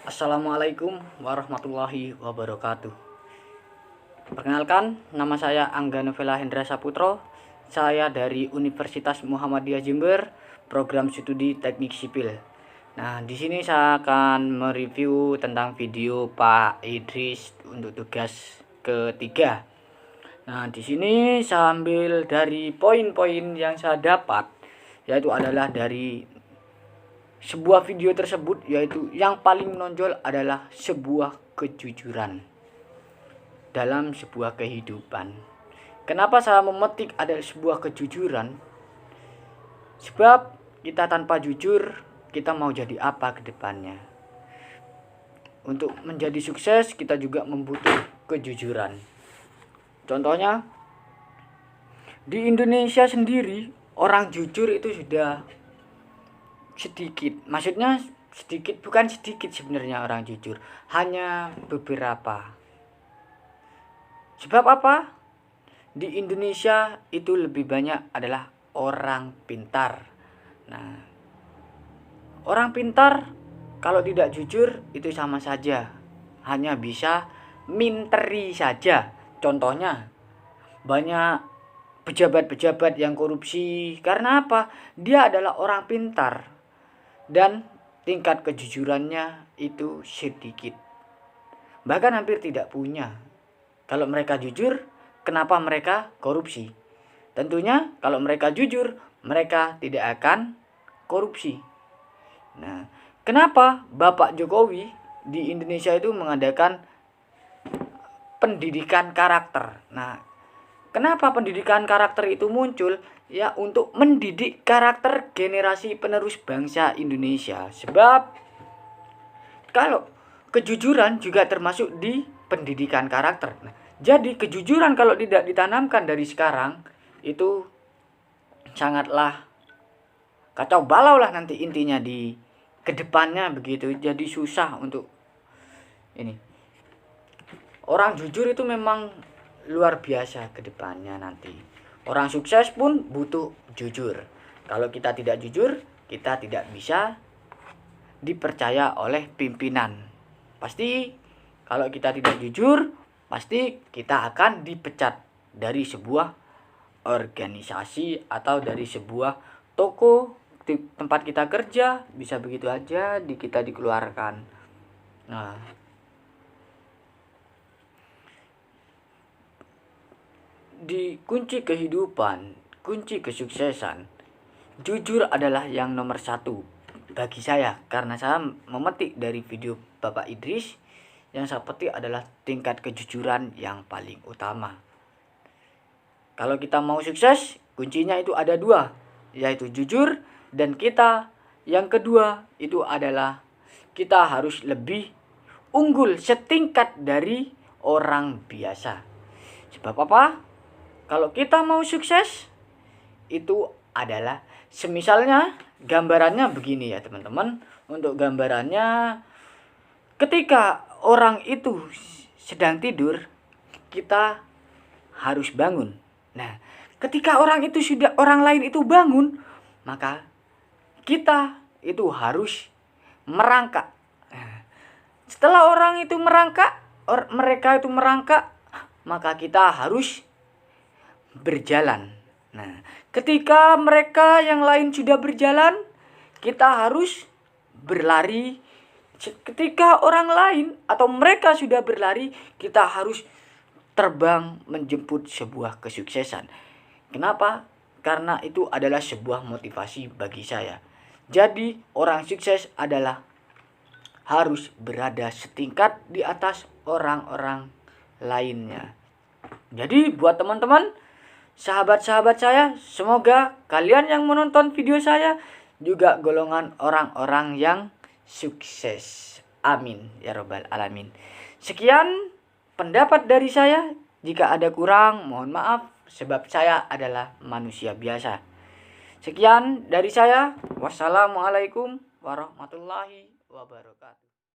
Assalamualaikum warahmatullahi wabarakatuh. Perkenalkan, nama saya Angga Novela Hendra Saputro. Saya dari Universitas Muhammadiyah Jember, program studi Teknik Sipil. Nah, di sini saya akan mereview tentang video Pak Idris untuk tugas ketiga. Nah, di sini saya ambil dari poin-poin yang saya dapat, yaitu adalah dari sebuah video tersebut, yaitu yang paling menonjol adalah sebuah kejujuran dalam sebuah kehidupan. Kenapa saya memetik ada sebuah kejujuran? Sebab kita tanpa jujur, kita mau jadi apa ke depannya? Untuk menjadi sukses, kita juga membutuhkan kejujuran. Contohnya, di Indonesia sendiri, orang jujur itu sudah sedikit. Maksudnya sedikit, bukan sedikit sebenarnya orang jujur, hanya beberapa. Sebab apa? Di Indonesia itu lebih banyak adalah orang pintar. Nah, orang pintar kalau tidak jujur itu sama saja, hanya bisa minteri saja. Contohnya, banyak pejabat-pejabat yang korupsi. Karena apa? Dia adalah orang pintar dan tingkat kejujurannya itu sedikit, bahkan hampir tidak punya. Kalau mereka jujur, kenapa mereka korupsi? Tentunya kalau mereka jujur, mereka tidak akan korupsi. Nah, kenapa Bapak Jokowi di Indonesia itu mengadakan pendidikan karakter? Nah, kenapa pendidikan karakter itu muncul? Ya, untuk mendidik karakter generasi penerus bangsa Indonesia. Sebab kalau kejujuran juga termasuk di pendidikan karakter. Nah, jadi kejujuran kalau tidak ditanamkan dari sekarang itu sangatlah kacau balau lah nanti intinya di kedepannya begitu. Jadi susah untuk ini. Orang jujur itu memang luar biasa ke depannya nanti. Orang sukses pun butuh jujur. Kalau kita tidak jujur, kita tidak bisa dipercaya oleh pimpinan. Pasti kalau kita tidak jujur, pasti kita akan dipecat dari sebuah organisasi atau dari sebuah toko di tempat kita kerja, bisa begitu aja kita dikeluarkan. Nah, di kunci kehidupan, kunci kesuksesan, jujur adalah yang nomor satu bagi saya. Karena saya memetik dari video Bapak Idris, yang saya petik adalah tingkat kejujuran yang paling utama. Kalau kita mau sukses, kuncinya itu ada dua, yaitu jujur, dan kita yang kedua itu adalah kita harus lebih unggul setingkat dari orang biasa. Sebab apa? Kalau kita mau sukses, itu adalah semisalnya gambarannya begini ya teman-teman. Untuk gambarannya, ketika orang itu sedang tidur, kita harus bangun. Nah, ketika orang lain itu bangun, maka kita itu harus merangkak. Setelah mereka itu merangkak, maka kita harus berjalan. Nah, ketika mereka yang lain sudah berjalan, kita harus berlari. Ketika orang lain atau mereka sudah berlari, kita harus terbang menjemput sebuah kesuksesan. Kenapa? Karena itu adalah sebuah motivasi bagi saya. Jadi, orang sukses adalah harus berada setingkat di atas orang-orang lainnya. Jadi, buat teman-teman, sahabat-sahabat saya, semoga kalian yang menonton video saya juga golongan orang-orang yang sukses. Amin ya robbal alamin. Sekian pendapat dari saya. Jika ada kurang, mohon maaf, sebab saya adalah manusia biasa. Sekian dari saya. Wassalamualaikum warahmatullahi wabarakatuh.